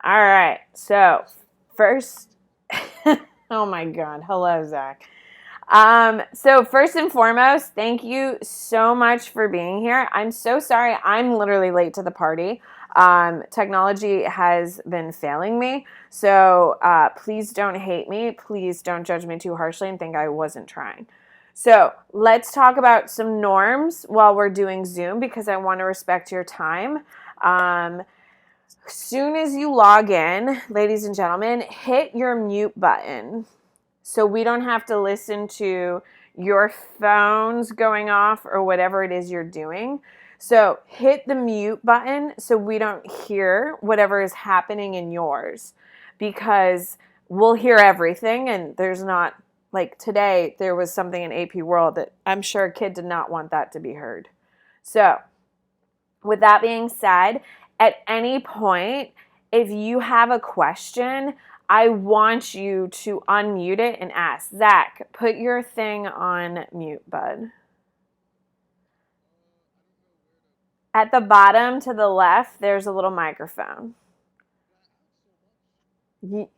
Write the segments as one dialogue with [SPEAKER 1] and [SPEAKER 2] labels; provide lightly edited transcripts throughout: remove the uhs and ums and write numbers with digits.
[SPEAKER 1] All right. So first, oh my God. Hello, Zach. So first and foremost, thank you so much for being here. I'm so sorry. I'm literally late to the party. Technology has been failing me. So please don't hate me. Please don't judge me too harshly and think I wasn't trying. So let's talk about some norms while we're doing Zoom because I want to respect your time. Soon as you log in, ladies and gentlemen, hit your mute button so we don't have to listen to your phones going off or whatever it is you're doing. So hit the mute button so we don't hear whatever is happening in yours because we'll hear everything and there's not, like today, there was something in AP World that I'm sure a kid did not want that to be heard. So with that being said, at any point, if you have a question, I want you to unmute it and ask. Zach, put your thing on mute, bud. At the bottom to the left, there's a little microphone. We'll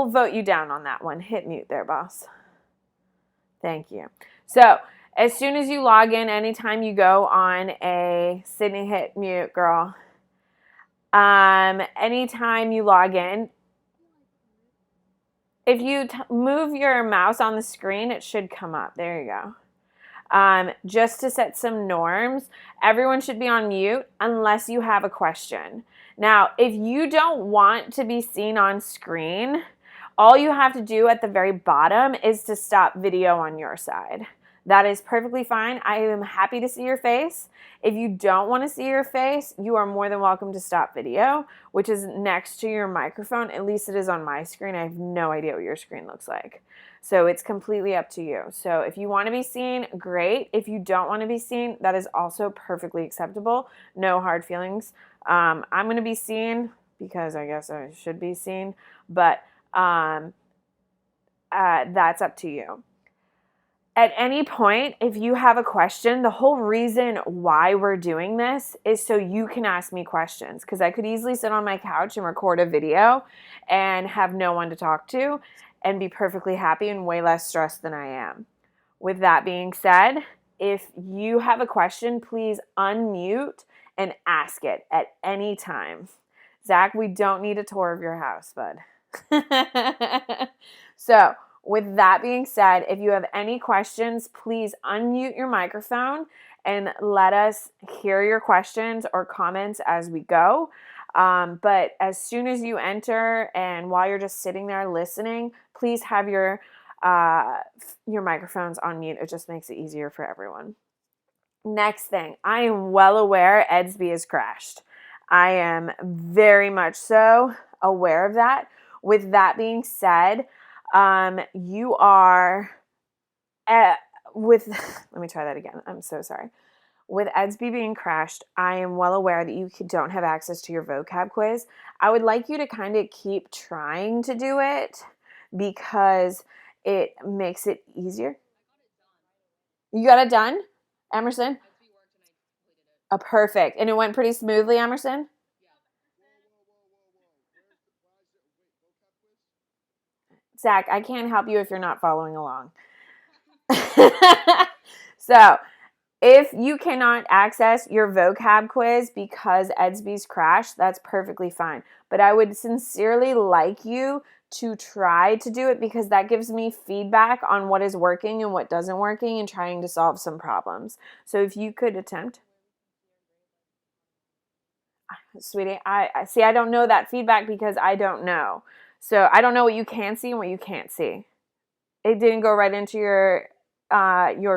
[SPEAKER 1] vote you down on that one. Hit mute there, boss. Thank you. So as soon as you log in, anytime you go on Sydney, hit mute, girl. Anytime you log in, if you move your mouse on the screen, it should come up. There you go. Just to set some norms, everyone should be on mute unless you have a question. Now, if you don't want to be seen on screen, all you have to do at the very bottom is to stop video on your side. That is perfectly fine. I am happy to see your face. If you don't want to see your face, you are more than welcome to stop video, which is next to your microphone. At least it is on my screen. I have no idea what your screen looks like. So it's completely up to you. So if you want to be seen, great. If you don't want to be seen, that is also perfectly acceptable. No hard feelings. I'm going to be seen because I guess I should be seen, but that's up to you. At any point, if you have a question, the whole reason why we're doing this is so you can ask me questions because I could easily sit on my couch and record a video and have no one to talk to and be perfectly happy and way less stressed than I am. With that being said, if you have a question, please unmute and ask it at any time. Zach, we don't need a tour of your house, bud. So, with that being said, if you have any questions, please unmute your microphone and let us hear your questions or comments as we go. But as soon as you enter and while you're just sitting there listening, please have your microphones on mute. It just makes it easier for everyone. Next thing, I am well aware Edsby has crashed. I am very much so aware of that. With that being said, you are let me try that again. I'm so sorry. With Edsby being crashed, I am well aware that you don't have access to your vocab quiz. I would like you to kind of keep trying to do it because it makes it easier. You got it done, Emerson? Perfect. And it went pretty smoothly, Emerson? Zach, I can't help you if you're not following along. So, if you cannot access your vocab quiz because Edsby's crashed, that's perfectly fine. But I would sincerely like you to try to do it because that gives me feedback on what is working and what doesn't working and trying to solve some problems. So if you could attempt. Sweetie, I see. I don't know that feedback because I don't know. So I don't know what you can see and what you can't see. It didn't go right into your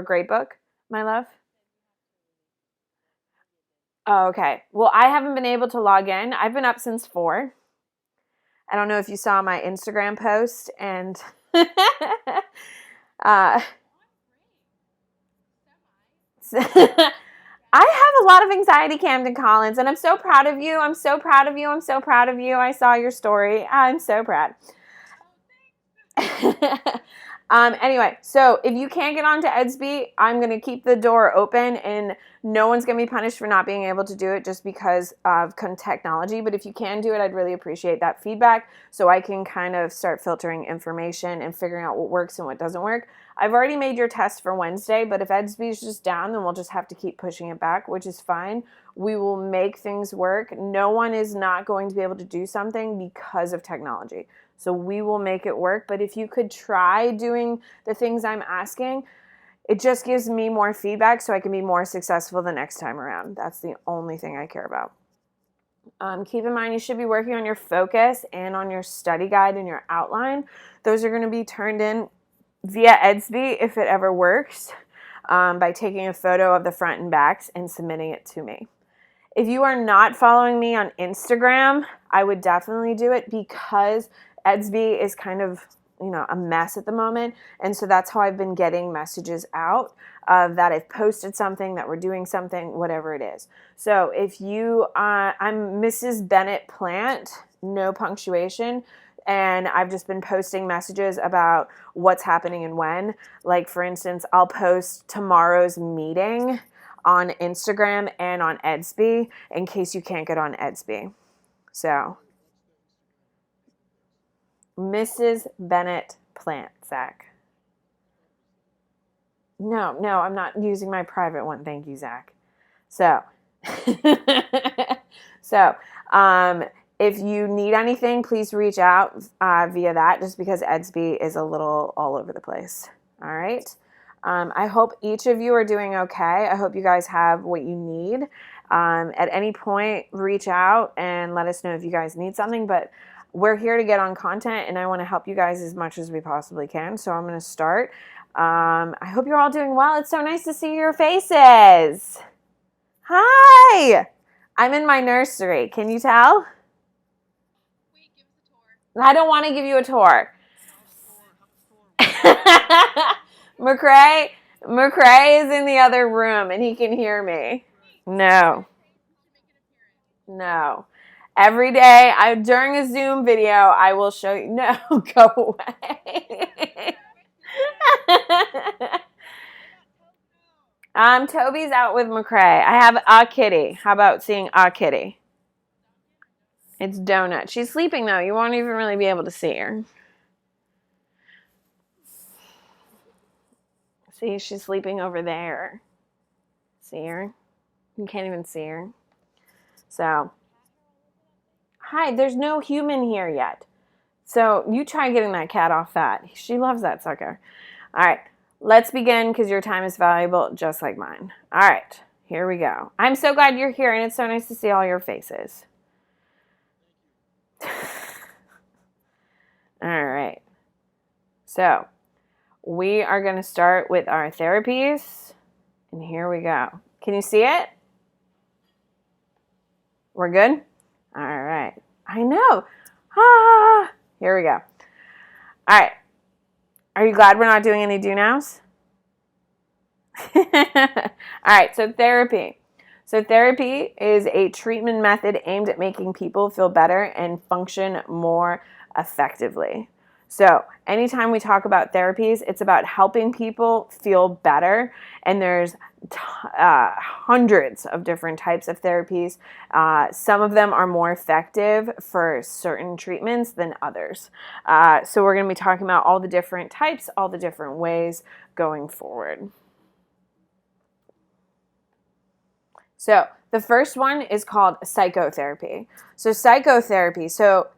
[SPEAKER 1] grade book, my love? Oh, okay. Well, I haven't been able to log in. I've been up since 4. I don't know if you saw my Instagram post and I have a lot of anxiety, Camden Collins, and I'm so proud of you. I'm so proud of you. I'm so proud of you. I saw your story. I'm so proud. Anyway, so if you can't get onto EDSB, I'm going to keep the door open, and no one's going to be punished for not being able to do it just because of technology. But if you can do it, I'd really appreciate that feedback so I can kind of start filtering information and figuring out what works and what doesn't work. I've already made your test for Wednesday, but if EDSB is just down, then we'll just have to keep pushing it back, which is fine. We will make things work. No one is not going to be able to do something because of technology. So we will make it work. But if you could try doing the things I'm asking, it just gives me more feedback so I can be more successful the next time around. That's the only thing I care about. Keep in mind, you should be working on your focus and on your study guide and your outline. Those are going to be turned in via EDSB if it ever works, by taking a photo of the front and backs and submitting it to me. If you are not following me on Instagram, I would definitely do it because EDSB is kind of, a mess at the moment. And so that's how I've been getting messages out that I've posted something, that we're doing something, whatever it is. So if you, I'm Mrs. Bennett Plant, no punctuation. And I've just been posting messages about what's happening and when. Like, for instance, I'll post tomorrow's meeting on Instagram and on EDSB in case you can't get on EDSB. So, Mrs. Bennett Plant, Zach. No, I'm not using my private one. Thank you, Zach. So, if you need anything, please reach out via that, just because EDSB is a little all over the place. All right. I hope each of you are doing okay. I hope you guys have what you need. At any point, reach out and let us know if you guys need something. But we're here to get on content, and I want to help you guys as much as we possibly can. So I'm going to start. I hope you're all doing well. It's so nice to see your faces. Hi. I'm in my nursery. Can you tell?
[SPEAKER 2] Wait, give us a tour.
[SPEAKER 1] I don't want to give you a tour. McCrae is in the other room, and he can hear me. No. Every day, during a Zoom video, I will show you. No, go away. Toby's out with McCrae. I have a kitty. How about seeing a kitty? It's Donut. She's sleeping, though. You won't even really be able to see her. See, she's sleeping over there. See her? You can't even see her. So, hi, there's no human here yet. So, you try getting that cat off that. She loves that sucker. All right, let's begin because your time is valuable, just like mine. All right, here we go. I'm so glad you're here, and it's so nice to see all your faces. All right. So, we are going to start with our therapies, and here we go. Can you see it? We're good? All right. I know. Here we go. All right. Are you glad we're not doing any do-nows? All right, so therapy. So therapy is a treatment method aimed at making people feel better and function more effectively. So anytime we talk about therapies, it's about helping people feel better, and there's hundreds of different types of therapies. Some of them are more effective for certain treatments than others. So we're going to be talking about all the different types, all the different ways going forward. So the first one is called psychotherapy. So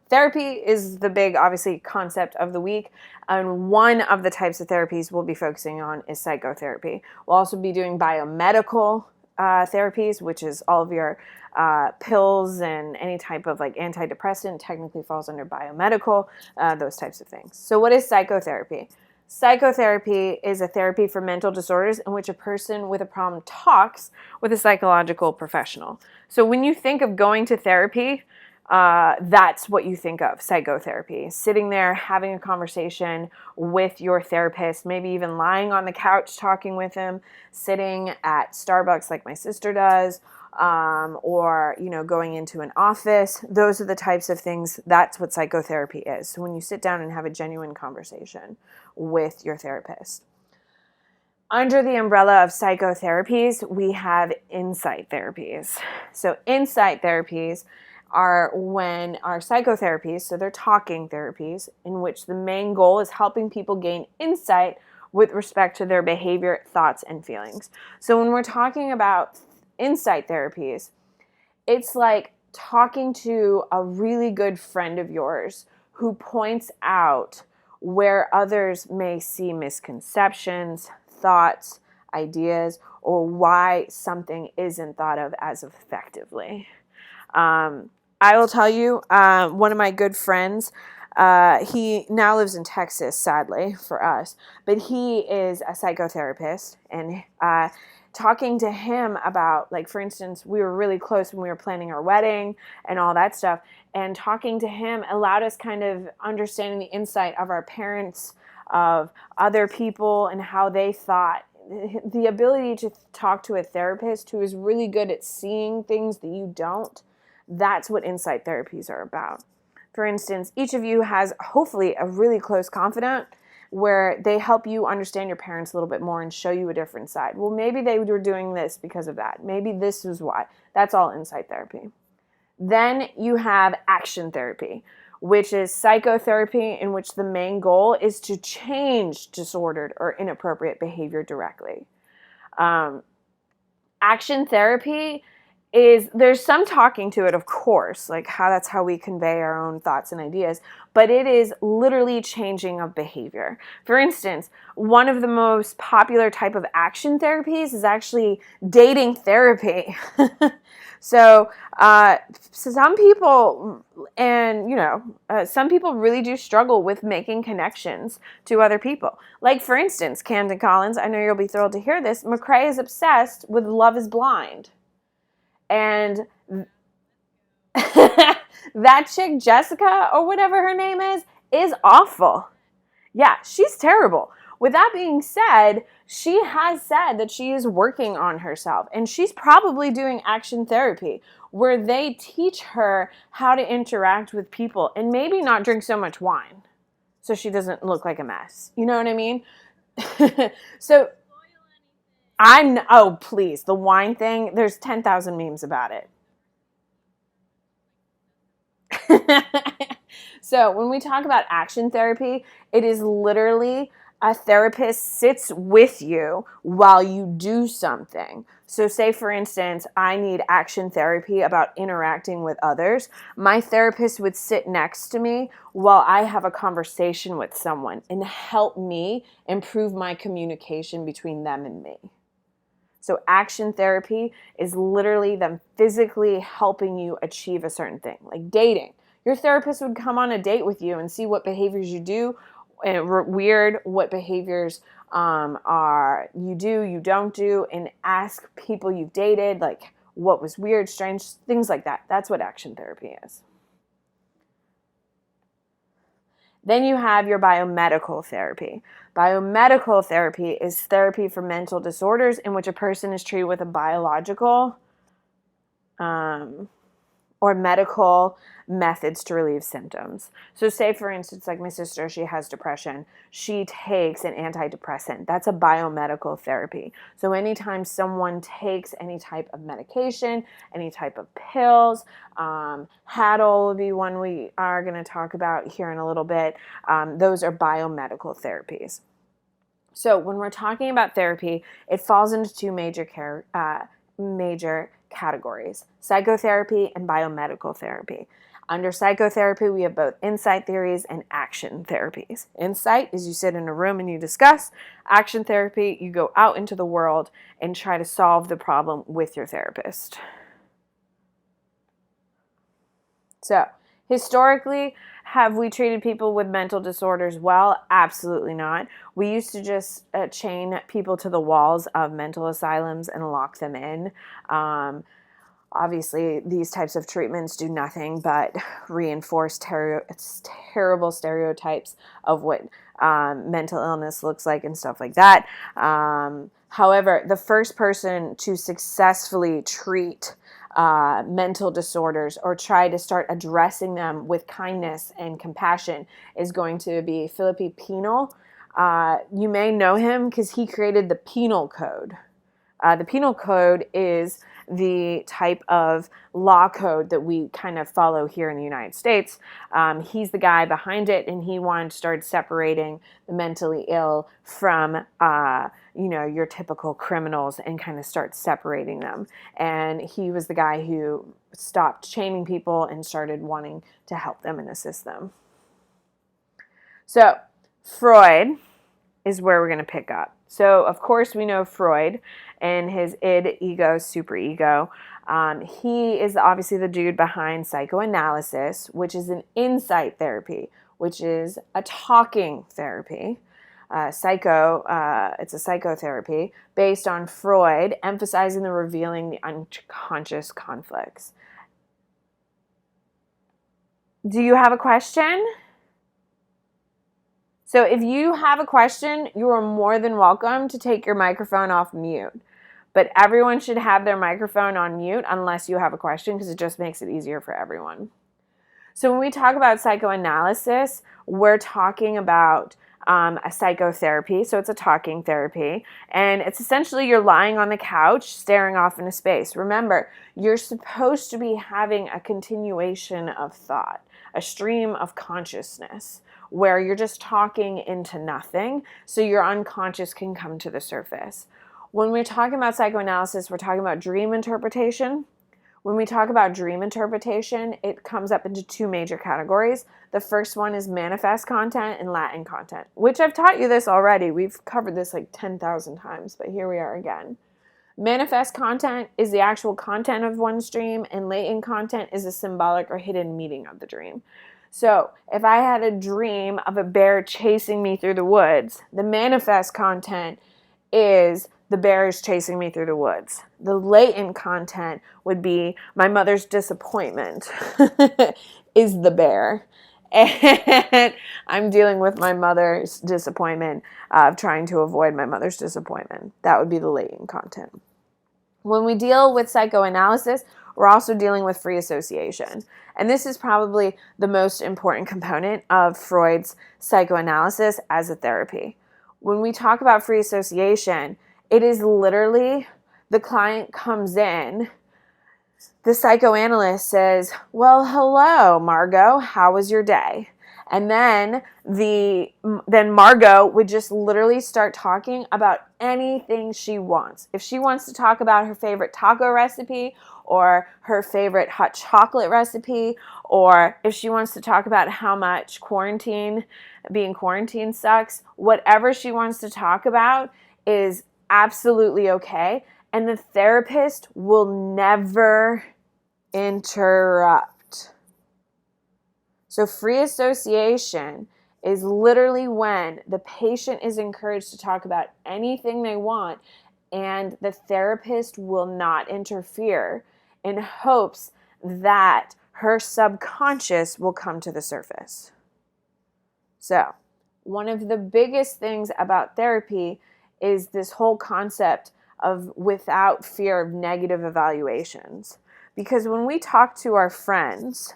[SPEAKER 1] therapy is the big, obviously, concept of the week. And one of the types of therapies we'll be focusing on is psychotherapy. We'll also be doing biomedical therapies, which is all of your pills and any type of like antidepressant technically falls under biomedical, those types of things. So what is psychotherapy? Psychotherapy is a therapy for mental disorders in which a person with a problem talks with a psychological professional. So when you think of going to therapy, that's what you think of, psychotherapy. Sitting there, having a conversation with your therapist, maybe even lying on the couch talking with him, sitting at Starbucks like my sister does, or, going into an office. Those are the types of things. That's what psychotherapy is. So when you sit down and have a genuine conversation with your therapist. Under the umbrella of psychotherapies, we have insight therapies. So insight therapies are when our psychotherapies, so they're talking therapies, in which the main goal is helping people gain insight with respect to their behavior, thoughts, and feelings. So when we're talking about insight therapies, it's like talking to a really good friend of yours who points out where others may see misconceptions, thoughts, ideas, or why something isn't thought of as effectively. I will tell you, one of my good friends, he now lives in Texas, sadly, for us, but he is a psychotherapist, and talking to him about, like, for instance, we were really close when we were planning our wedding and all that stuff, and talking to him allowed us kind of understanding the insight of our parents, of other people, and how they thought. The ability to talk to a therapist who is really good at seeing things that you don't, that's what insight therapies are about. For instance, each of you has hopefully a really close confidant where they help you understand your parents a little bit more and show you a different side. Well, maybe they were doing this because of that. Maybe this is why. That's all insight therapy. Then you have action therapy, which is psychotherapy in which the main goal is to change disordered or inappropriate behavior directly. Action therapy there's some talking to it, of course, like that's how we convey our own thoughts and ideas, but it is literally changing of behavior. For instance, one of the most popular type of action therapies is actually dating therapy. So some people, and some people really do struggle with making connections to other people. Like, for instance, Camden Collins, I know you'll be thrilled to hear this, McCrae is obsessed with Love is Blind. And that chick, Jessica, or whatever her name is awful. Yeah, she's terrible. With that being said, she has said that she is working on herself, and she's probably doing action therapy where they teach her how to interact with people and maybe not drink so much wine so she doesn't look like a mess. You know what I mean? So oh, please, the wine thing, there's 10,000 memes about it. So when we talk about action therapy, it is literally a therapist sits with you while you do something. So say, for instance, I need action therapy about interacting with others. My therapist would sit next to me while I have a conversation with someone and help me improve my communication between them and me. So action therapy is literally them physically helping you achieve a certain thing, like dating. Your therapist would come on a date with you and see what behaviors you do, weird, what behaviors are you don't do, and ask people you've dated, like what was weird, strange, things like that. That's what action therapy is. Then you have your biomedical therapy. Biomedical therapy is therapy for mental disorders in which a person is treated with a biological or medical methods to relieve symptoms. So say, for instance, like my sister, she has depression. She takes an antidepressant. That's a biomedical therapy. So anytime someone takes any type of medication, any type of pills, Hadol will be one we are going to talk about here in a little bit. Those are biomedical therapies. So when we're talking about therapy, it falls into two major categories: psychotherapy and biomedical therapy. Under psychotherapy, we have both insight theories and action therapies. Insight is you sit in a room and you discuss. Action therapy, you go out into the world and try to solve the problem with your therapist. So, historically, have we treated people with mental disorders well? Absolutely not. We used to just chain people to the walls of mental asylums and lock them in. Obviously, these types of treatments do nothing but reinforce terrible stereotypes of what mental illness looks like and stuff like that. However, the first person to successfully treat mental disorders or try to start addressing them with kindness and compassion is going to be Philippe Pinel. You may know him because he created the Penal Code. The Penal Code is the type of law code that we kind of follow here in the United States. He's the guy behind it, and he wanted to start separating the mentally ill from, your typical criminals and kind of start separating them. And he was the guy who stopped chaining people and started wanting to help them and assist them. So Freud is where we're going to pick up. So, of course, we know Freud and his id, ego, superego. He is obviously the dude behind psychoanalysis, which is an insight therapy, which is a talking therapy. It's a psychotherapy based on Freud, emphasizing the revealing the unconscious conflicts. Do you have a question? So if you have a question, you are more than welcome to take your microphone off mute. But everyone should have their microphone on mute unless you have a question, because it just makes it easier for everyone. So when we talk about psychoanalysis, we're talking about a psychotherapy. So it's a talking therapy. And it's essentially you're lying on the couch staring off into space. Remember, you're supposed to be having a continuation of thought, a stream of consciousness, where you're just talking into nothing, so your unconscious can come to the surface. When we're talking about psychoanalysis, we're talking about dream interpretation. When we talk about dream interpretation, it comes up into two major categories. The first one is manifest content and latent content, which I've taught you this already. We've covered this like 10,000 times, but here we are again. Manifest content is the actual content of one's dream, and latent content is a symbolic or hidden meaning of the dream. So if I had a dream of a bear chasing me through the woods, the manifest content is the bear is chasing me through the woods. The latent content would be my mother's disappointment is the bear. And I'm dealing with my mother's disappointment of trying to avoid my mother's disappointment. That would be the latent content. When we deal with psychoanalysis, we're also dealing with free association. And this is probably the most important component of Freud's psychoanalysis as a therapy. When we talk about free association, it is literally the client comes in, the psychoanalyst says, well, hello, Margot, how was your day? And then Margot would just literally start talking about anything she wants. If she wants to talk about her favorite taco recipe or her favorite hot chocolate recipe, or if she wants to talk about how much being quarantined sucks, whatever she wants to talk about is absolutely okay. And the therapist will never interrupt. So free association is literally when the patient is encouraged to talk about anything they want, and the therapist will not interfere in hopes that her subconscious will come to the surface. So, one of the biggest things about therapy is this whole concept of without fear of negative evaluations. Because when we talk to our friends,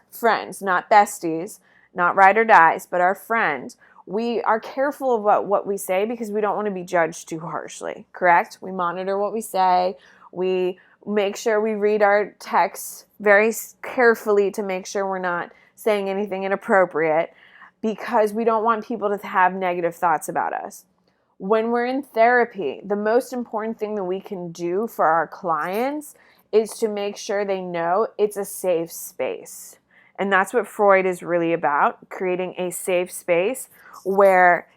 [SPEAKER 1] not besties, not ride or dies, but our friends, we are careful about what we say because we don't want to be judged too harshly, correct? We monitor what we say. We make sure we read our texts very carefully to make sure we're not saying anything inappropriate, because we don't want people to have negative thoughts about us. When we're in therapy, the most important thing that we can do for our clients is to make sure they know it's a safe space. And that's what Freud is really about, creating a safe space where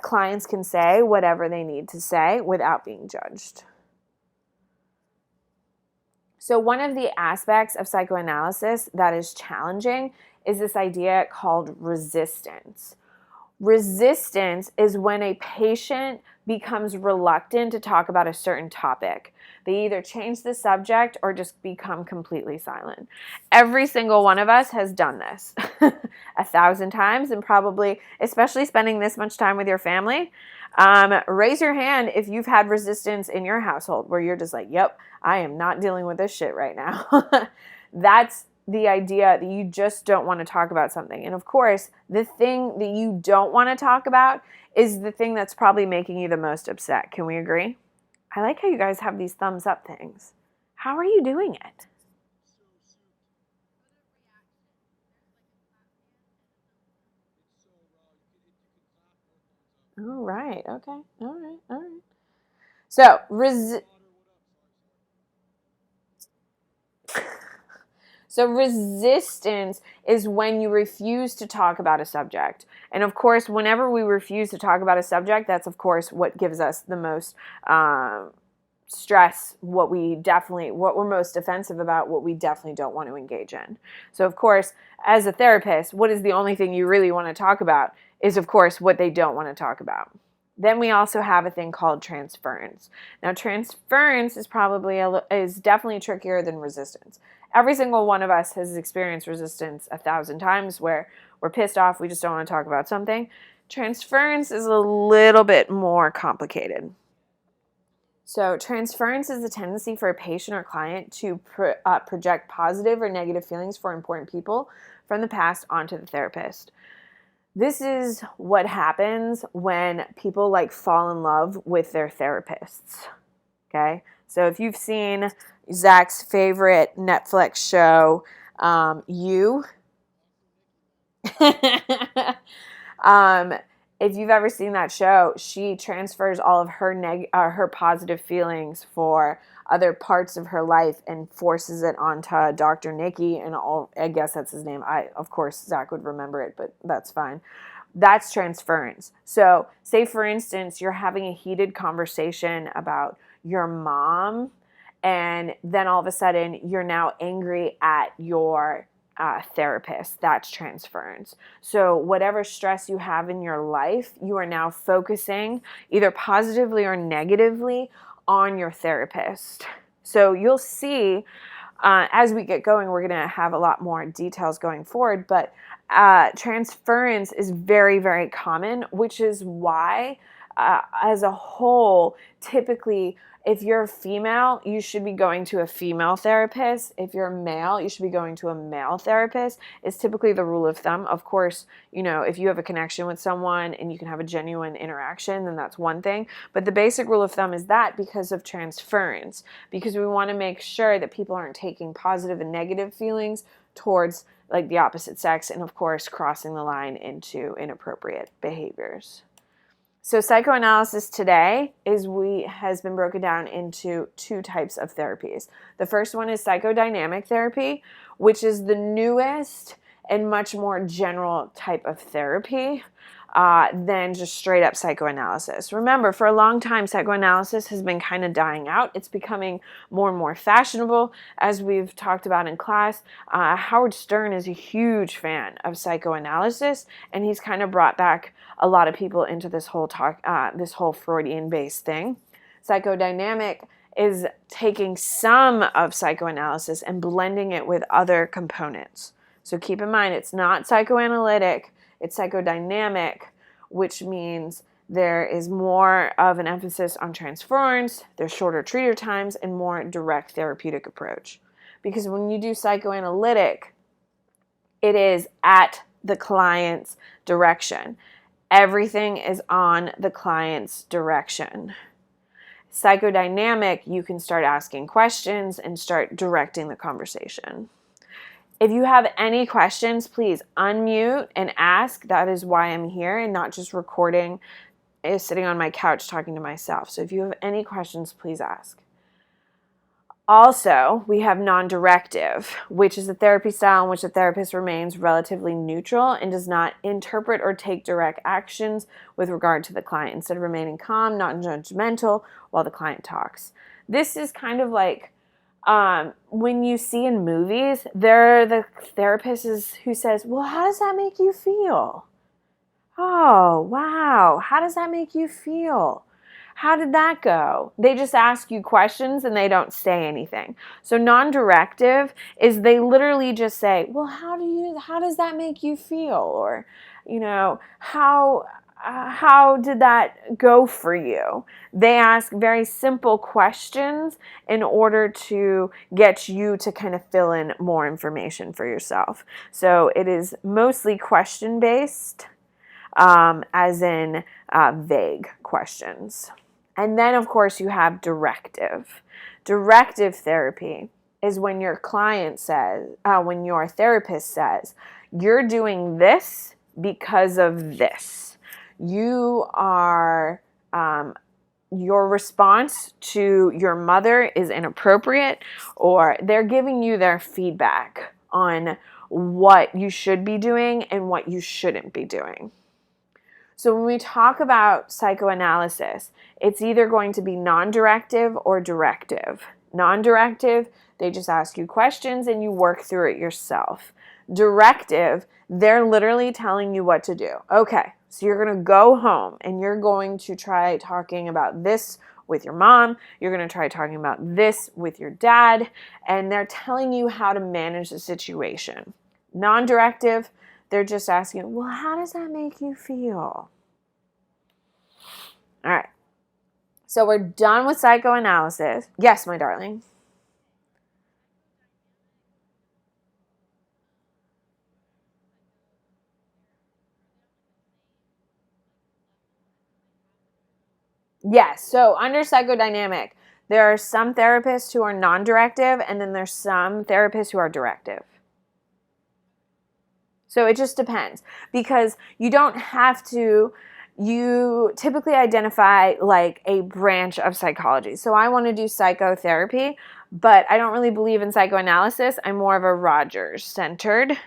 [SPEAKER 1] clients can say whatever they need to say without being judged. So one of the aspects of psychoanalysis that is challenging is this idea called resistance. Resistance is when a patient becomes reluctant to talk about a certain topic. They either change the subject or just become completely silent. Every single one of us has done this 1,000 times, and probably, especially spending this much time with your family, Raise your hand if you've had resistance in your household where you're just like, yep, I am not dealing with this shit right now. That's the idea, that you just don't want to talk about something. And of course, the thing that you don't want to talk about is the thing that's probably making you the most upset. Can we agree? I like how you guys have these thumbs up things. How are you doing it? All right. Okay. All right. So, resistance is when you refuse to talk about a subject. And of course, whenever we refuse to talk about a subject, that's of course what gives us the most stress, what we're most defensive about, what we definitely don't want to engage in. So of course, as a therapist, what is the only thing you really want to talk about is of course what they don't want to talk about. Then we also have a thing called transference. Now, transference is definitely trickier than resistance. Every single one of us has experienced resistance 1,000 times where we're pissed off, we just don't want to talk about something. Transference is a little bit more complicated. So, transference is the tendency for a patient or client to project positive or negative feelings for important people from the past onto the therapist. This is what happens when people fall in love with their therapists. Okay, so if you've seen Zach's favorite Netflix show, You, if you've ever seen that show, she transfers all of her positive feelings for other parts of her life and forces it onto Dr. Nikki, and I guess that's his name. Of course, Zach would remember it, but that's fine. That's transference. So, say for instance, you're having a heated conversation about your mom, and then all of a sudden you're now angry at your therapist. That's transference. So whatever stress you have in your life, you are now focusing either positively or negatively on your therapist. So you'll see as we get going, we're going to have a lot more details going forward, but transference is very, very common, which is why as a whole, typically, if you're female, you should be going to a female therapist. If you're male, you should be going to a male therapist. It's typically the rule of thumb. Of course, if you have a connection with someone and you can have a genuine interaction, then that's one thing. But the basic rule of thumb is that because of transference, because we want to make sure that people aren't taking positive and negative feelings towards the opposite sex, and of course, crossing the line into inappropriate behaviors. So psychoanalysis today has been broken down into two types of therapies. The first one is psychodynamic therapy, which is the newest and much more general type of therapy than just straight up psychoanalysis. Remember, for a long time, psychoanalysis has been kind of dying out. It's becoming more and more fashionable, as we've talked about in class. Howard Stern is a huge fan of psychoanalysis, and he's kind of brought back a lot of people into this whole Freudian-based thing. Psychodynamic is taking some of psychoanalysis and blending it with other components. So keep in mind, it's not psychoanalytic, it's psychodynamic, which means there is more of an emphasis on transference, there's shorter treater times, and more direct therapeutic approach. Because when you do psychoanalytic, it is at the client's direction. Everything is on the client's direction. Psychodynamic, you can start asking questions and start directing the conversation. If you have any questions, please unmute and ask. That is why I'm here and not just recording, sitting on my couch talking to myself. So if you have any questions, please ask. Also, we have non-directive, which is a therapy style in which the therapist remains relatively neutral and does not interpret or take direct actions with regard to the client, instead of remaining calm, not judgmental while the client talks. This is kind of like when you see in movies, there are the therapist who says, well, how does that make you feel? Oh, wow. How does that make you feel? How did that go? They just ask you questions and they don't say anything. So non-directive is they literally just say, well, how does that make you feel? Or, how how did that go for you? They ask very simple questions in order to get you to kind of fill in more information for yourself. So it is mostly question-based, as in vague questions. And then, of course, you have directive. Directive therapy is when your client says, when your therapist says, you're doing this because of this. You are, your response to your mother is inappropriate, or they're giving you their feedback on what you should be doing and what you shouldn't be doing. So when we talk about psychoanalysis, it's either going to be non-directive or directive. Non-directive, they just ask you questions and you work through it yourself. Directive, they're literally telling you what to do. Okay, so you're going to go home and you're going to try talking about this with your mom. You're going to try talking about this with your dad, and they're telling you how to manage the situation. Non-directive, they're just asking, well, how does that make you feel? All right. So we're done with psychoanalysis. Yes, my darling. Yes. So under psychodynamic, there are some therapists who are non-directive, and then there's some therapists who are directive. So it just depends, because you don't have to, you typically identify like a branch of psychology. So I want to do psychotherapy, but I don't really believe in psychoanalysis. I'm more of a Rogers-centered,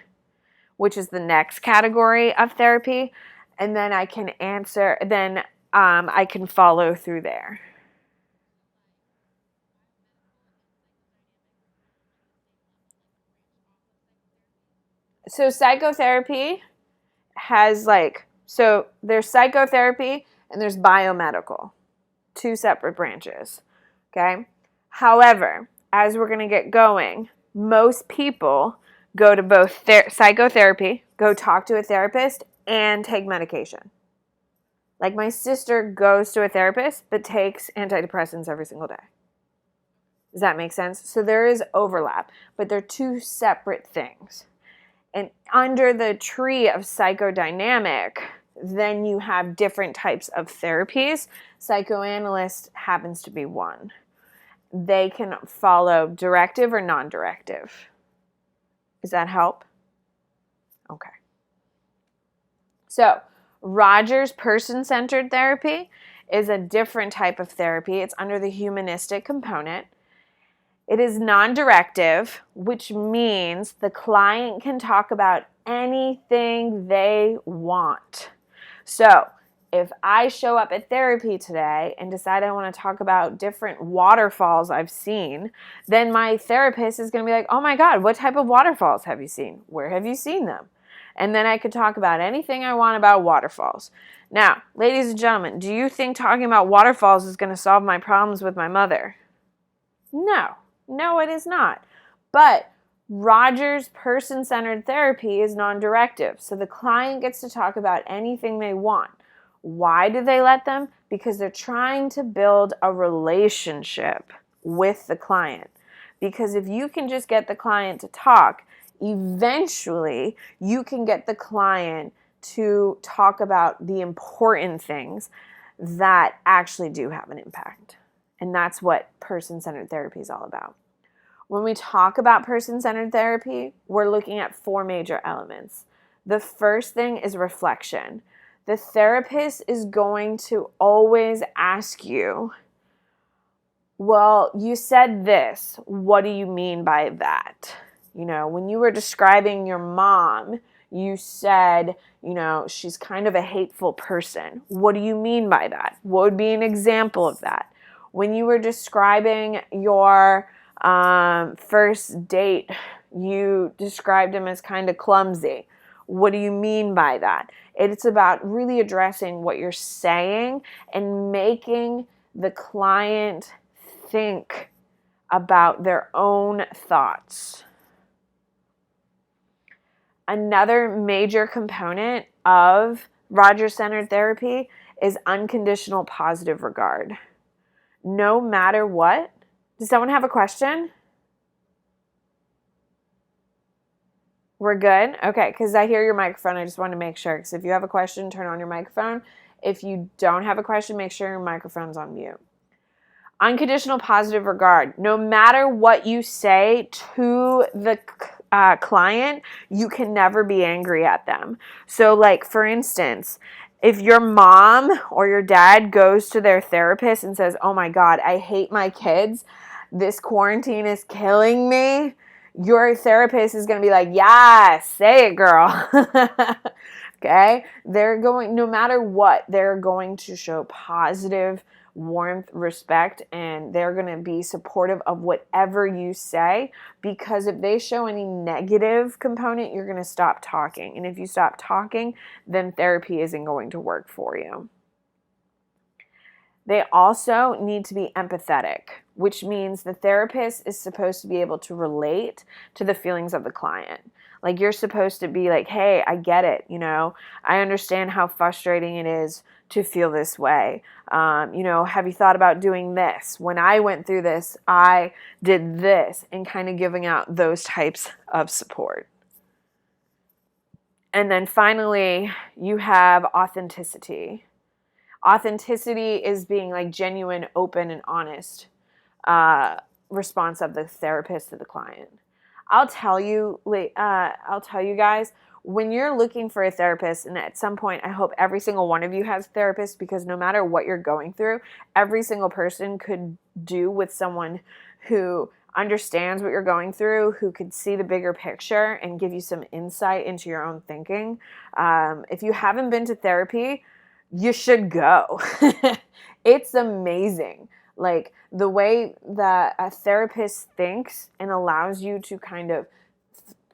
[SPEAKER 1] which is the next category of therapy. And then I can answer, then I can follow through there. So psychotherapy has so there's psychotherapy and there's biomedical, two separate branches, okay? However, as we're going to get going, most people go to both psychotherapy, go talk to a therapist, and take medication. Like my sister goes to a therapist but takes antidepressants every single day. Does that make sense? So there is overlap, but they're two separate things. And under the tree of psychodynamic, then you have different types of therapies. Psychoanalyst happens to be one. They can follow directive or non-directive. Does that help? Okay. So Rogers person-centered therapy is a different type of therapy. It's under the humanistic component. It is non-directive, which means the client can talk about anything they want. So if I show up at therapy today and decide I want to talk about different waterfalls I've seen, then my therapist is going to be like, oh my God, what type of waterfalls have you seen? Where have you seen them? And then I could talk about anything I want about waterfalls. Now, ladies and gentlemen, do you think talking about waterfalls is going to solve my problems with my mother? No. No, it is not. But Rogers person-centered therapy is non-directive. So the client gets to talk about anything they want. Why do they let them? Because they're trying to build a relationship with the client. Because if you can just get the client to talk, eventually you can get the client to talk about the important things that actually do have an impact. And that's what person-centered therapy is all about. When we talk about person-centered therapy, we're looking at four major elements. The first thing is reflection. The therapist is going to always ask you, well, you said this. What do you mean by that? You know, when you were describing your mom, you said, you know, she's kind of a hateful person. What do you mean by that? What would be an example of that? When you were describing your first date, you described him as kind of clumsy. What do you mean by that? It's about really addressing what you're saying and making the client think about their own thoughts. Another major component of Roger-centered therapy is unconditional positive regard. No matter what. Does someone have a question? We're good? Okay, because I hear your microphone. I just want to make sure. Because if you have a question, turn on your microphone. If you don't have a question, make sure your microphone's on mute. Unconditional positive regard. No matter what you say to the client, you can never be angry at them. So, like, for instance, if your mom or your dad goes to their therapist and says, oh my God, I hate my kids, this quarantine is killing me, your therapist is going to be like, yeah, say it, girl. Okay? They're going, no matter what, they're going to show positive warmth, respect, and they're going to be supportive of whatever you say, because if they show any negative component, you're going to stop talking. And if you stop talking, then therapy isn't going to work for you. They also need to be empathetic, which means the therapist is supposed to be able to relate to the feelings of the client. Like, you're supposed to be like, hey, I get it. I understand how frustrating it is to feel this way. Have you thought about doing this? When I went through this, I did this, and kind of giving out those types of support. And then finally, you have authenticity. Authenticity is being like genuine, open, and honest response of the therapist to the client. I'll tell you guys, when you're looking for a therapist, and at some point, I hope every single one of you has a therapist, because no matter what you're going through, every single person could do with someone who understands what you're going through, who could see the bigger picture and give you some insight into your own thinking. If you haven't been to therapy, you should go. It's amazing. Like, the way that a therapist thinks and allows you to kind of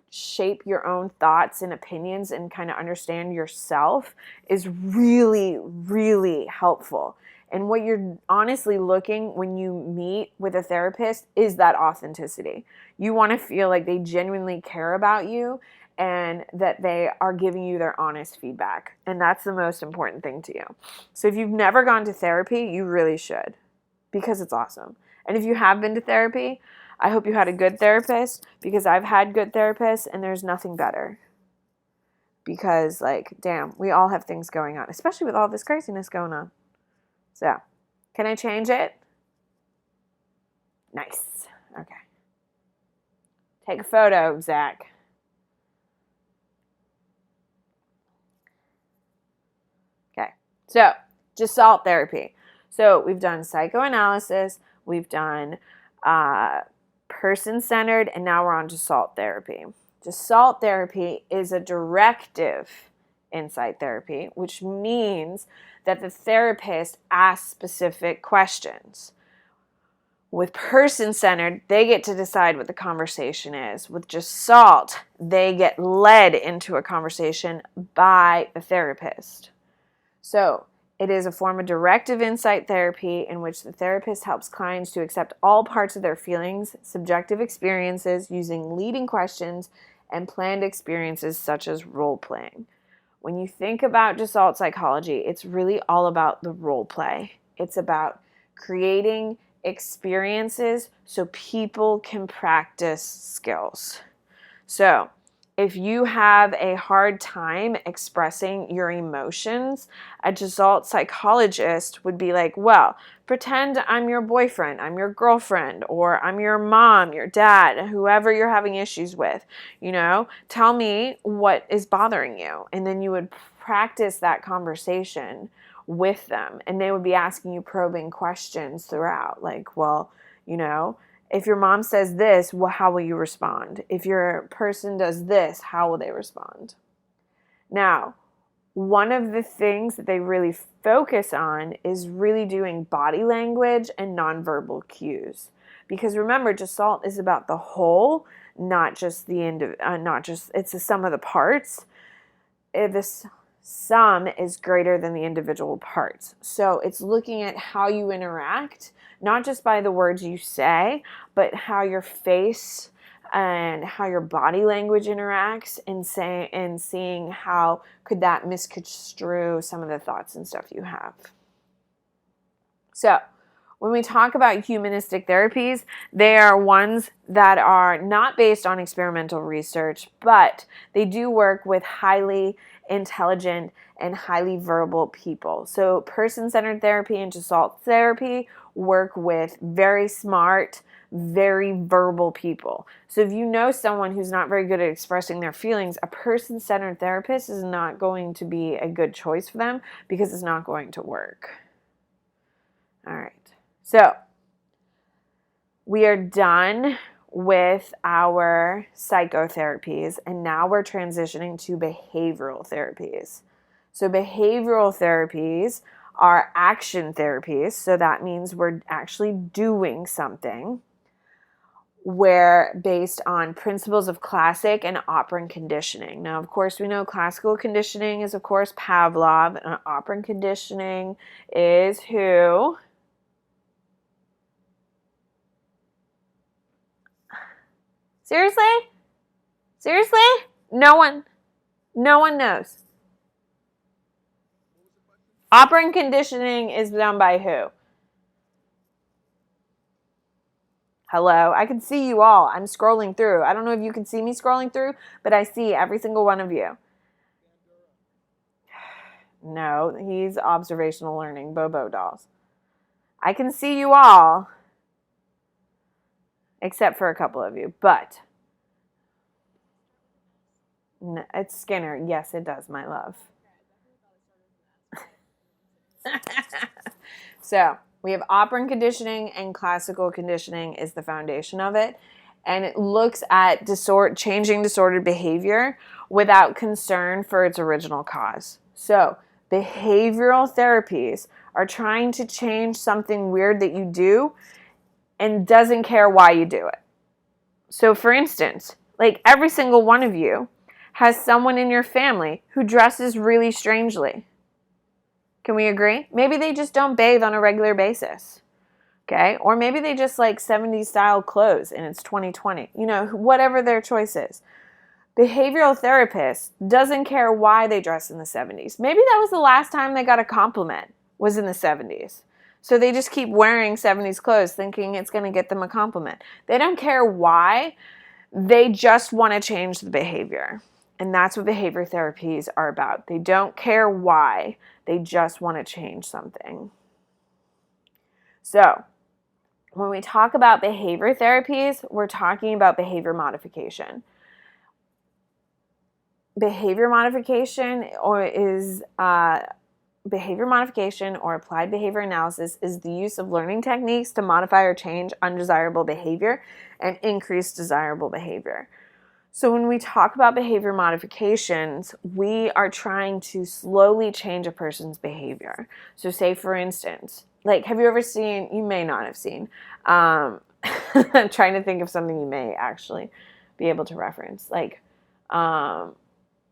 [SPEAKER 1] shape your own thoughts and opinions and kind of understand yourself is really, really helpful. And what you're honestly looking when you meet with a therapist is that authenticity. You want to feel like they genuinely care about you and that they are giving you their honest feedback. And that's the most important thing to you. So if you've never gone to therapy, you really should, because it's awesome. And if you have been to therapy, I hope you had a good therapist, because I've had good therapists and there's nothing better. Because, like, damn, we all have things going on, especially with all this craziness going on. So, can I change it? Nice. Okay. Take a photo, Zach. Okay. So, Gestalt therapy. So, we've done psychoanalysis, we've done person-centered, and now we're on Gestalt therapy. Gestalt therapy is a directive insight therapy, which means that the therapist asks specific questions. With person-centered, they get to decide what the conversation is. With Gestalt, they get led into a conversation by the therapist. So, it is a form of directive insight therapy in which the therapist helps clients to accept all parts of their feelings, subjective experiences, using leading questions and planned experiences such as role-playing. When you think about Gestalt psychology, it's really all about the role play. It's about creating experiences so people can practice skills. So, if you have a hard time expressing your emotions, a Gestalt psychologist would be like, well, pretend I'm your boyfriend, I'm your girlfriend, or I'm your mom, your dad, whoever you're having issues with. Tell me what is bothering you. And then you would practice that conversation with them. And they would be asking you probing questions throughout. Like, well, if your mom says this, well, how will you respond? If your person does this, how will they respond? Now, one of the things that they really focus on is really doing body language and nonverbal cues. Because remember, Gestalt is about the whole, not just it's the sum of the parts. The sum is greater than the individual parts. So it's looking at how you interact, not just by the words you say, but how your face and how your body language interacts, and seeing how could that misconstrue some of the thoughts and stuff you have. So when we talk about humanistic therapies, they are ones that are not based on experimental research, but they do work with highly intelligent and highly verbal people. So person-centered therapy and Gestalt therapy work with very smart, very verbal people. So if you know someone who's not very good at expressing their feelings, a person-centered therapist is not going to be a good choice for them because it's not going to work. All right. So we are done with our psychotherapies, and now we're transitioning to behavioral therapies. So behavioral therapies are action therapies. So that means we're actually doing something where based on principles of classic and operant conditioning. Now, of course, we know classical conditioning is, of course, Pavlov, and operant conditioning is who? Seriously? Seriously? No one knows. Operant conditioning is done by who? Hello? I can see you all. I'm scrolling through. I don't know if you can see me scrolling through, but I see every single one of you. No, he's observational learning, Bobo dolls. I can see you all, except for a couple of you, but no, it's Skinner. Yes, it does, my love. So we have operant conditioning, and classical conditioning is the foundation of it. And it looks at changing disordered behavior without concern for its original cause. So behavioral therapies are trying to change something weird that you do and doesn't care why you do it. So for instance, like every single one of you has someone in your family who dresses really strangely. Can we agree? Maybe they just don't bathe on a regular basis, okay? Or maybe they just like 70s style clothes and it's 2020. You know, whatever their choice is. Behavioral therapist doesn't care why they dress in the 70s. Maybe that was the last time they got a compliment, was in the 70s. So they just keep wearing 70s clothes thinking it's going to get them a compliment. They don't care why. They just want to change the behavior. And that's what behavior therapies are about. They don't care why. They just want to change something. So when we talk about behavior therapies, we're talking about behavior modification. Behavior modification or applied behavior analysis is the use of learning techniques to modify or change undesirable behavior and increase desirable behavior. So when we talk about behavior modifications, we are trying to slowly change a person's behavior. So say, for instance, like, have you ever seen, you may not have seen, I'm trying to think of something you may actually be able to reference. Like, I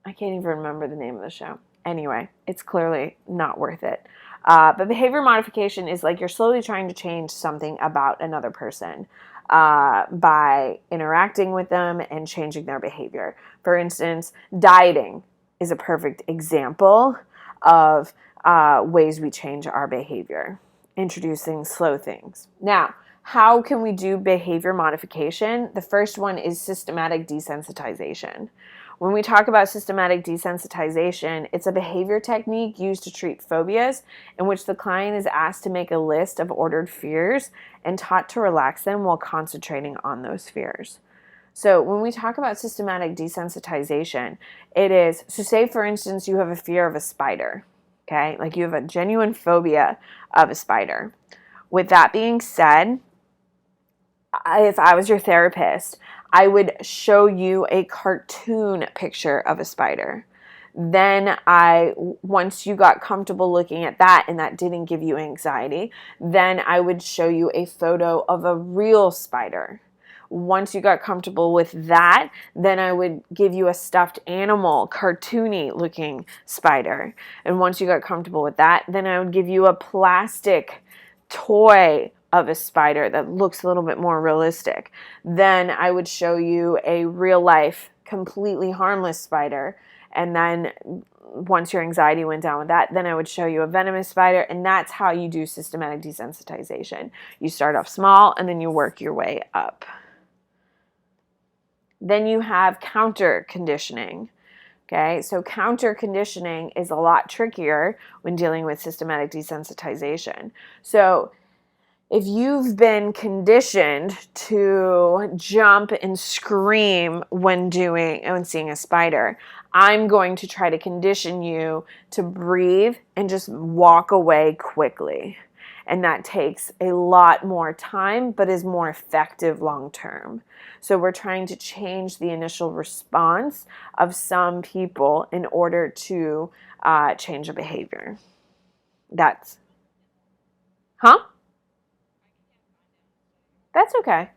[SPEAKER 1] can't even remember the name of the show. Anyway, it's clearly not worth it. But behavior modification is like you're slowly trying to change something about another person by interacting with them and changing their behavior. For instance, dieting is a perfect example of ways we change our behavior, introducing slow things. Now, how can we do behavior modification? The first one is systematic desensitization. When we talk about systematic desensitization, it's a behavior technique used to treat phobias in which the client is asked to make a list of ordered fears and taught to relax them while concentrating on those fears. So when we talk about systematic desensitization, it is, so say for instance you have a fear of a spider, okay? Like you have a genuine phobia of a spider. With that being said, if I was your therapist, I would show you a cartoon picture of a spider. Then once you got comfortable looking at that and that didn't give you anxiety, then I would show you a photo of a real spider. Once you got comfortable with that, then I would give you a stuffed animal, cartoony looking spider. And once you got comfortable with that, then I would give you a plastic toy of a spider that looks a little bit more realistic. Then I would show you a real life, completely harmless spider. And then once your anxiety went down with that, then I would show you a venomous spider. And that's how you do systematic desensitization. You start off small and then you work your way up. Then you have counter conditioning. Okay, so counter conditioning is a lot trickier when dealing with systematic desensitization. So if you've been conditioned to jump and scream when seeing a spider, I'm going to try to condition you to breathe and just walk away quickly. And that takes a lot more time, but is more effective long term. So we're trying to change the initial response of some people in order to change a behavior. That's okay.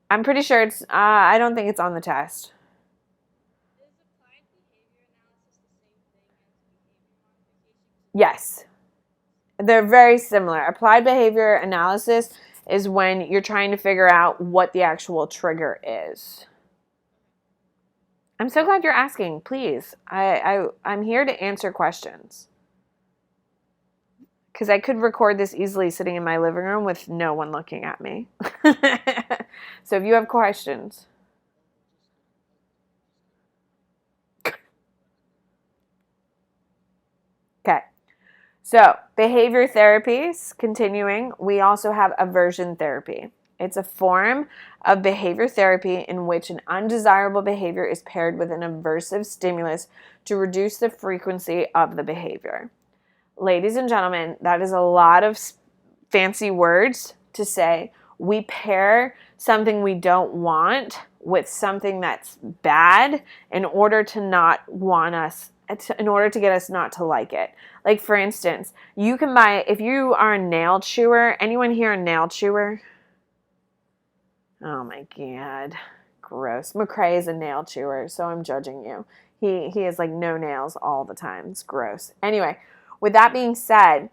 [SPEAKER 1] I'm pretty sure it's, I don't think it's on the test.
[SPEAKER 2] Is applied behavior analysis the same thing as behavior modification?
[SPEAKER 1] Yes. They're very similar. Applied behavior analysis is when you're trying to figure out what the actual trigger is. I'm so glad you're asking. Please. I'm here to answer questions. Because I could record this easily sitting in my living room with no one looking at me. So if you have questions. Okay. So behavior therapies, continuing, we also have aversion therapy. It's a form of behavior therapy in which an undesirable behavior is paired with an aversive stimulus to reduce the frequency of the behavior. Ladies and gentlemen, that is a lot of fancy words to say we pair something we don't want with something that's bad in order to get us not to like it. Like, for instance, you can buy, if you are a nail chewer, anyone here a nail chewer? Oh my God, gross. McCrae is a nail chewer, so I'm judging you. He has like no nails all the time. It's gross. Anyway, with that being said,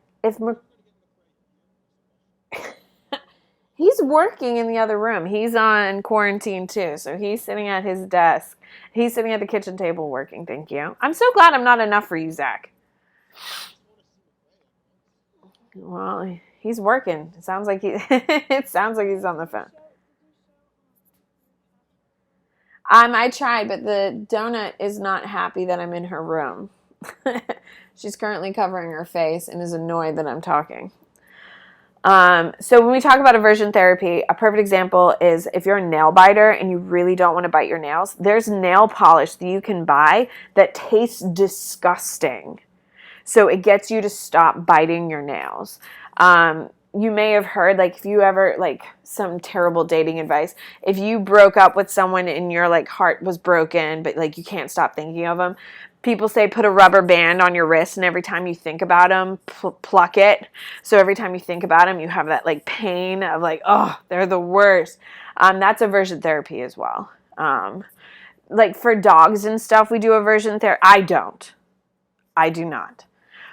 [SPEAKER 1] he's working in the other room. He's on quarantine too, so he's sitting at his desk. He's sitting at the kitchen table working, thank you. I'm so glad I'm not enough for you, Zach. Well, he's working. It sounds like he's on the phone. I tried, but the donut is not happy that I'm in her room. She's currently covering her face and is annoyed that I'm talking. So when we talk about aversion therapy, a perfect example is if you're a nail biter and you really don't want to bite your nails, there's nail polish that you can buy that tastes disgusting. So it gets you to stop biting your nails. You may have heard, like, if you ever, like, some terrible dating advice, if you broke up with someone and your, like, heart was broken, but, like, you can't stop thinking of them, people say put a rubber band on your wrist, and every time you think about them, pluck it. So every time you think about them, you have that, like, pain of, like, oh, they're the worst. That's aversion therapy as well. Like, for dogs and stuff, we do aversion therapy. I do not.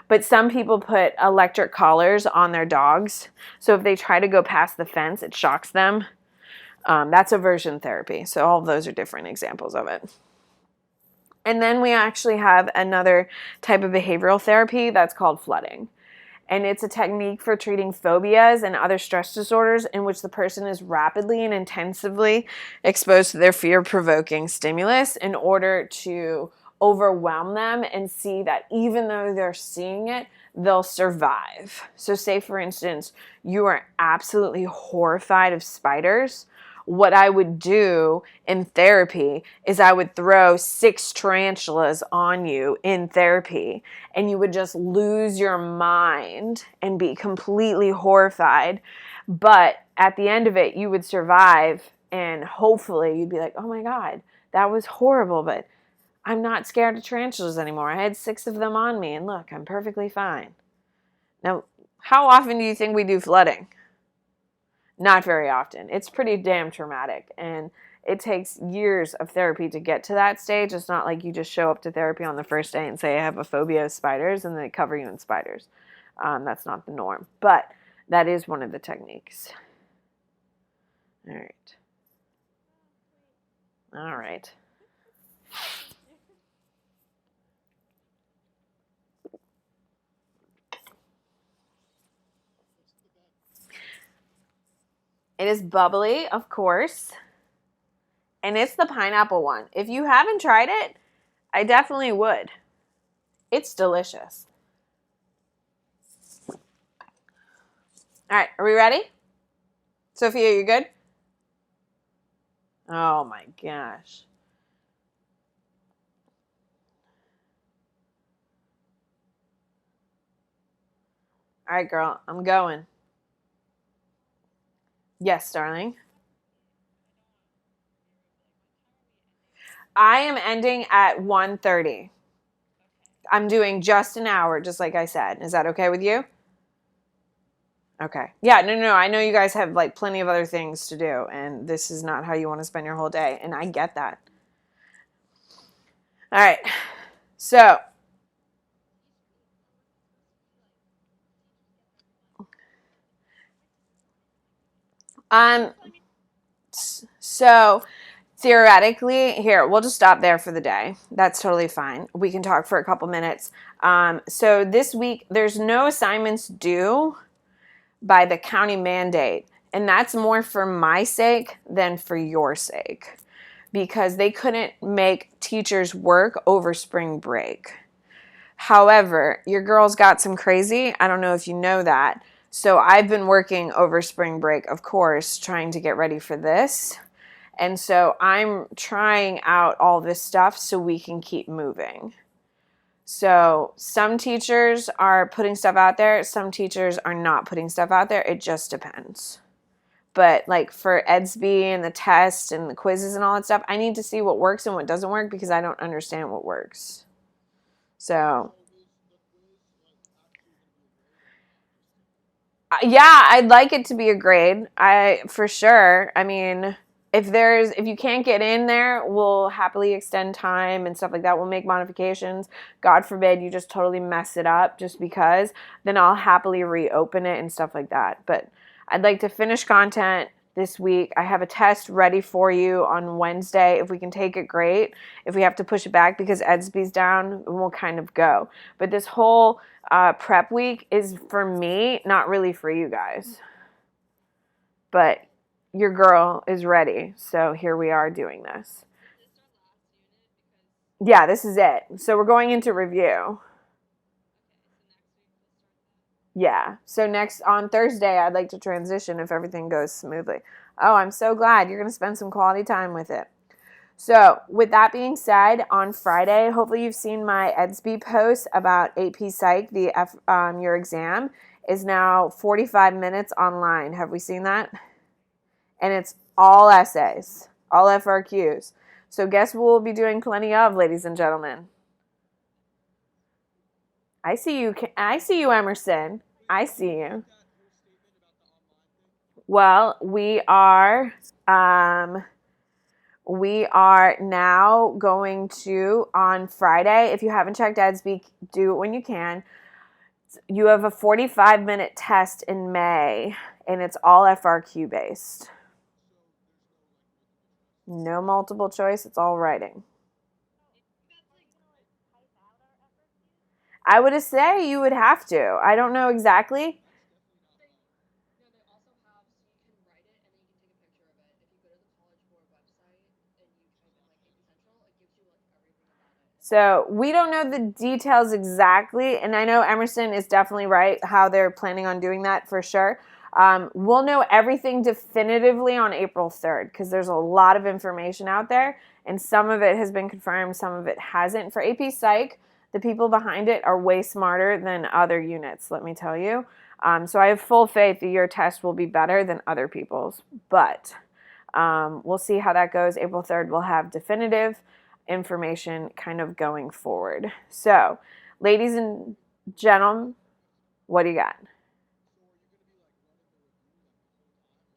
[SPEAKER 1] But some people put electric collars on their dogs. So if they try to go past the fence, it shocks them. That's aversion therapy. So all of those are different examples of it. And then we actually have another type of behavioral therapy that's called flooding. And it's a technique for treating phobias and other stress disorders in which the person is rapidly and intensively exposed to their fear-provoking stimulus in order to overwhelm them and see that even though they're seeing it, they'll survive. So say, for instance, you are absolutely horrified of spiders. What I would do in therapy is I would throw 6 tarantulas on you in therapy, and you would just lose your mind and be completely horrified. But at the end of it, you would survive, and hopefully you'd be like, oh my God, that was horrible, but I'm not scared of tarantulas anymore. I had 6 of them on me, and look, I'm perfectly fine. Now, how often do you think we do flooding? Not very often. It's pretty damn traumatic, and it takes years of therapy to get to that stage. It's not like you just show up to therapy on the first day and say, I have a phobia of spiders, and they cover you in spiders. That's not the norm. But That is one of the techniques. All right. All right. It is bubbly, of course. And it's the pineapple one. If you haven't tried it, I definitely would. It's delicious. All right, are we ready? Sophia, you good? Oh my gosh. All right, girl, I'm going. Yes, darling. I am ending at 1:30. I'm doing just an hour, just like I said. Is that okay with you? Okay. Yeah, no. I know you guys have like plenty of other things to do, and this is not how you want to spend your whole day, and I get that. All right. So, um, so theoretically, here, we'll just stop there for the day. That's totally fine. We can talk for a couple minutes. So this week, there's no assignments due by the county mandate. And that's more for my sake than for your sake, because they couldn't make teachers work over spring break. However, your girl's got some crazy. I don't know if you know that. So I've been working over spring break, of course, trying to get ready for this. And so I'm trying out all this stuff so we can keep moving. So some teachers are putting stuff out there. Some teachers are not putting stuff out there. It just depends. But like for EDSB and the test and the quizzes and all that stuff, I need to see what works and what doesn't work because I don't understand what works. So yeah, I'd like it to be a grade. For sure. I mean, if you can't get in there, we'll happily extend time and stuff like that. We'll make modifications. God forbid you just totally mess it up just because, then I'll happily reopen it and stuff like that. But I'd like to finish content this week. I have a test ready for you on Wednesday. If we can take it, great. If we have to push it back because EDSB's down, we'll kind of go. But this whole prep week is for me, not really for you guys. But your girl is ready, so here we are doing this. Yeah, this is it. So we're going into review. Yeah. So next on Thursday, I'd like to transition if everything goes smoothly. Oh, I'm so glad you're going to spend some quality time with it. So with that being said, on Friday, hopefully you've seen my EDSB post about AP Psych. Your exam is now 45 minutes online. Have we seen that? And it's all essays, all FRQs. So guess what we'll be doing plenty of, ladies and gentlemen? I see you, Emerson. I see you. Well, we are now going to, on Friday, if you haven't checked EDSB, do it when you can. You have a 45-minute test in May, and it's all FRQ based. No multiple choice, it's all writing. I would say you would have to. I don't know exactly. So we don't know the details exactly, and I know Emerson is definitely right how they're planning on doing that for sure. We'll know everything definitively on April 3rd because there's a lot of information out there, and some of it has been confirmed, some of it hasn't. For AP Psych, the people behind it are way smarter than other units, let me tell you. So I have full faith that your test will be better than other people's, but we'll see how that goes. April 3rd, we'll have definitive information kind of going forward. So, ladies and gentlemen, what do you got?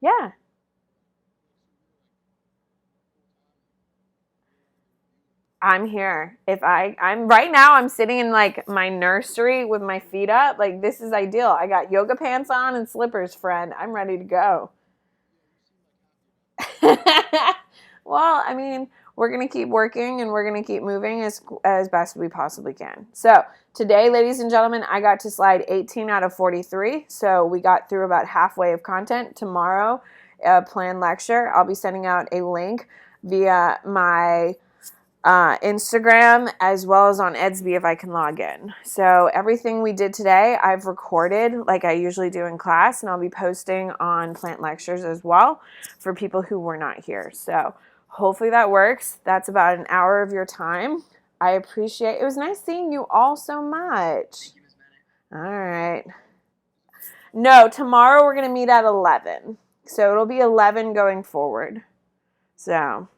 [SPEAKER 1] Yeah. I'm here. I'm right now, I'm sitting in like my nursery with my feet up. Like, this is ideal. I got yoga pants on and slippers, friend. I'm ready to go. Well, I mean, we're going to keep working and we're going to keep moving as best we possibly can. So today, ladies and gentlemen, I got to slide 18 out of 43. So we got through about halfway of content. Tomorrow, planned lecture, I'll be sending out a link via my Instagram as well as on Edsby if I can log in. So everything we did today, I've recorded like I usually do in class, and I'll be posting on plant lectures as well for people who were not here. So hopefully that works. That's about an hour of your time. I appreciate it. It was nice seeing you all so much. All right. No, tomorrow we're going to meet at 11. So it'll be 11 going forward. So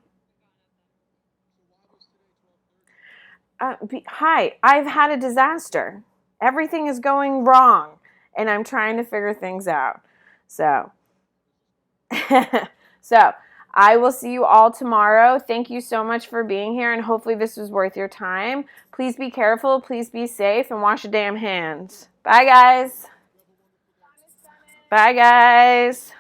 [SPEAKER 1] hi, I've had a disaster. Everything is going wrong, and I'm trying to figure things out. So, so I will see you all tomorrow. Thank you so much for being here, and hopefully this was worth your time. Please be careful, please be safe, and wash your damn hands. Bye, guys. Bye, guys.